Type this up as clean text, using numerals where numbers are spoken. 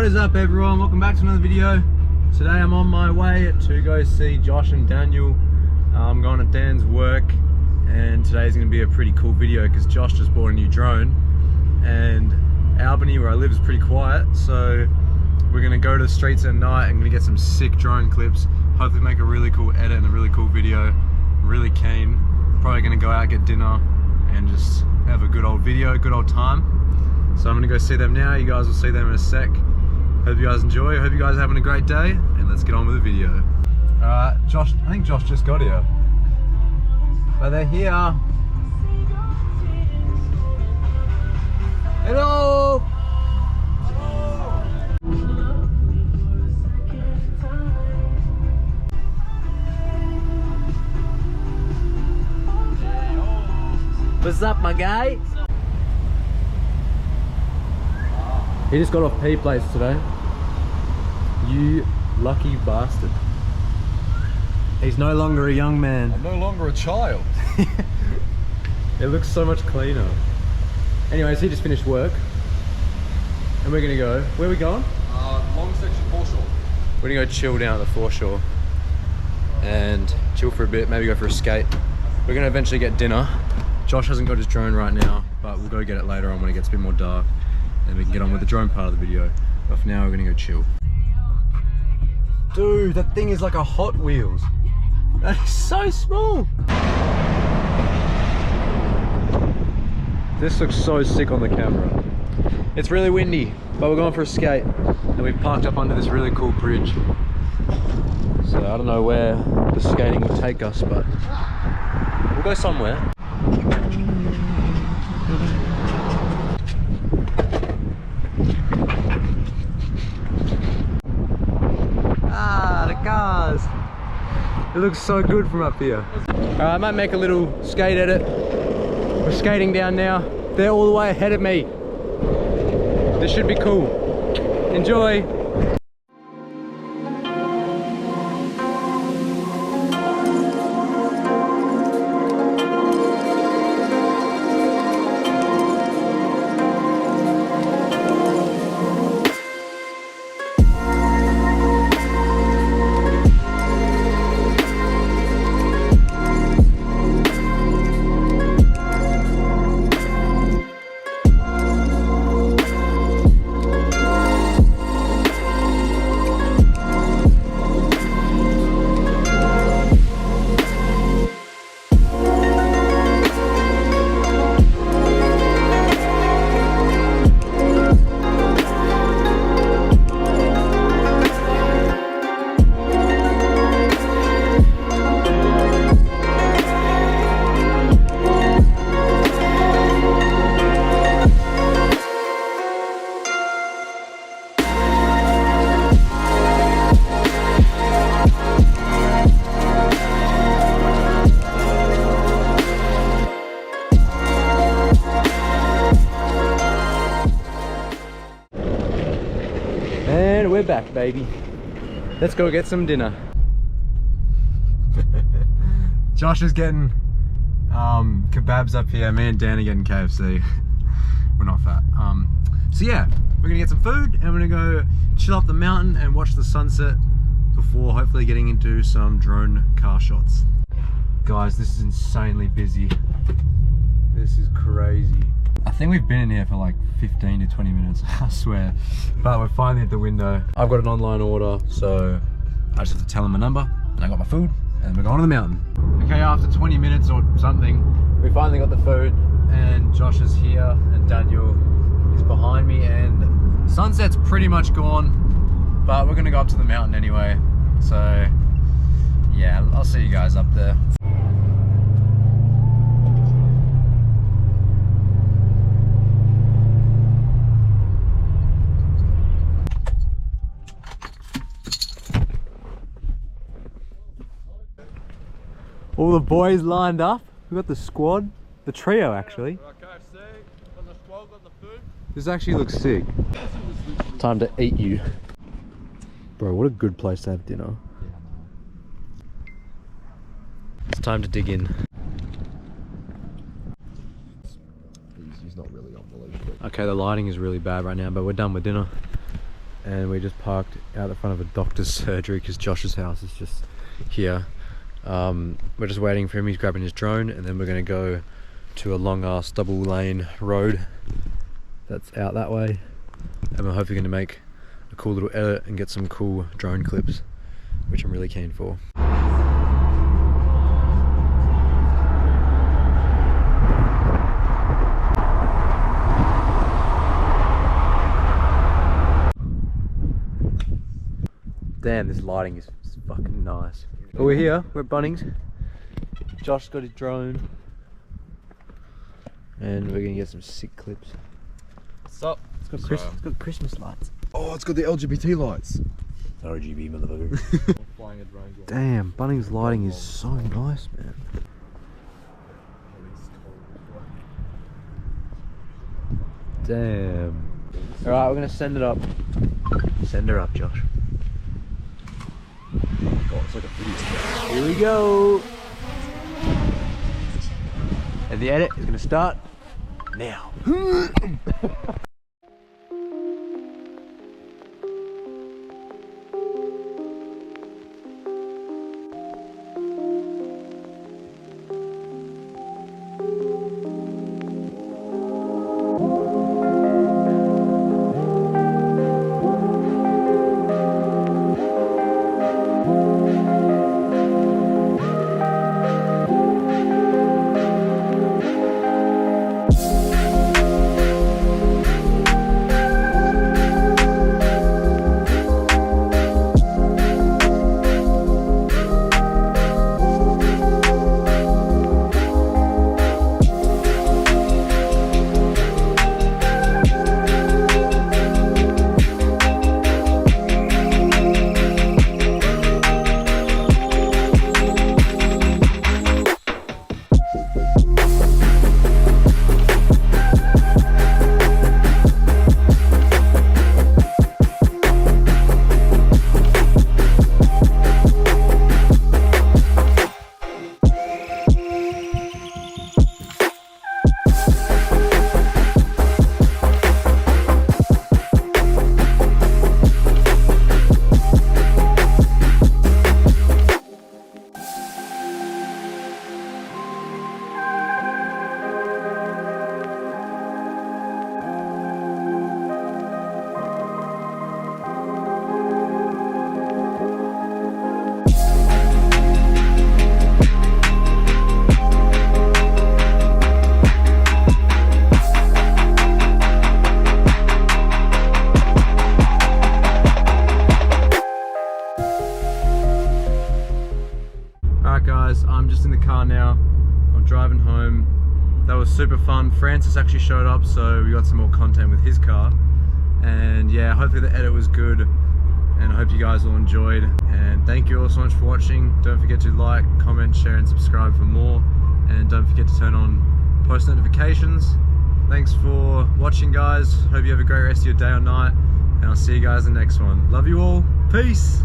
What is up everyone, welcome back to another video. Today I'm on my way to go see Josh and Daniel. I'm going to Dan's work and today's going to be a pretty cool video because Josh just bought a new drone and Albany where I live is pretty quiet, so we're going to go to the streets at night and going to get some sick drone clips, hopefully make a really cool edit and a really cool video. I'm really keen, probably going to go out, get dinner and just have a good old video, good old time. So I'm gonna go see them now. You guys will see them in a sec. Hope you guys enjoy. Hope you guys are having a great day. And let's get on with the video. Alright, Josh, I think Josh just got here. But they're here. Hello! What's up, my guy? He just got off P plates today. You lucky bastard. He's no longer a young man. I'm no longer a child. It looks so much cleaner. Anyways, he just finished work. And we're gonna go, where are we going? Long section foreshore. We're gonna go chill down at the foreshore. And chill for a bit, maybe go for a skate. We're gonna eventually get dinner. Josh hasn't got his drone right now, but we'll go get it later on when it gets a bit more dark. And we can get on with the drone part of the video. But for now, we're gonna go chill. Dude, that thing is like a Hot Wheels. That is so small. This looks so sick on the camera. It's really windy, but we're going for a skate. And we've parked up under this really cool bridge. So I don't know where the skating will take us, but we'll go somewhere. Cars. It looks so good from up here. Alright, I might make a little skate edit. We're skating down now. They're all the way ahead of me. This should be cool. Enjoy. And we're back, baby. Let's go get some dinner. Josh is getting kebabs up here. Me and Dan are getting KFC. We're not fat. So yeah, we're gonna get some food and we're gonna go chill up the mountain and watch the sunset before hopefully getting into some drone car shots. Guys, this is insanely busy. This is crazy. I think we've been in here for like 15 to 20 minutes, I swear. But we're finally at the window. I've got an online order, so I just have to tell them my number, and I got my food, and we're going to the mountain. Okay, after 20 minutes or something, we finally got the food, and Josh is here, and Daniel is behind me, and sunset's pretty much gone, but we're gonna go up to the mountain anyway. So, yeah, I'll see you guys up there. All the boys lined up. We got the squad, the trio actually. This actually looks sick. Time to eat you. Bro, what a good place to have dinner. It's time to dig in. He's not really on the leash. Okay, the lighting is really bad right now, but we're done with dinner. and we just parked out the front of a doctor's surgery because Josh's house is just here. We're just waiting for him. He's grabbing his drone, and then we're going to go to a long ass double lane road that's out that way, and we're hopefully going to make a cool little edit and get some cool drone clips, which I'm really keen for. Damn, this lighting is fucking nice. But we're here, we're at Bunnings. Josh's got his drone. And we're gonna get some sick clips. What's up? It's got Christmas lights. Oh, it's got the LGBT lights. RGB motherfucker. Flying a drone. Damn, Bunnings lighting is so nice, man. Damn. Alright, we're gonna send it up. Send her up, Josh. God, it's like a video. Here we go. And the edit is gonna start now. Guys, I'm just in the car now. I'm driving home. That was super fun. Francis actually showed up, so we got some more content with his car. And yeah, hopefully the edit was good, and I hope you guys all enjoyed. And thank you all so much for watching. Don't forget to like, comment, share and subscribe for more, and don't forget to turn on post notifications. Thanks for watching, guys. Hope you have a great rest of your day or night, and I'll see you guys in the next one. Love you all. Peace.